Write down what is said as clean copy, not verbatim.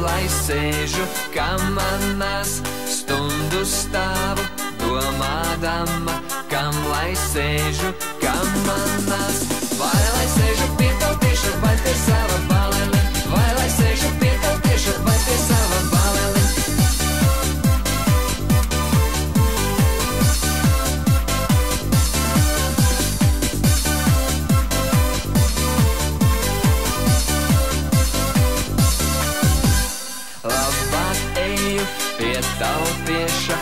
lai sēžu kamanās, stundu stāvu domādama, kam lai sēžu kamanās. Vai lai sēžu pie tautieša, vai pie sava balele, vai lai sēžu pie tautieša, vai pie sava balele. Labāk eju pie tautieša,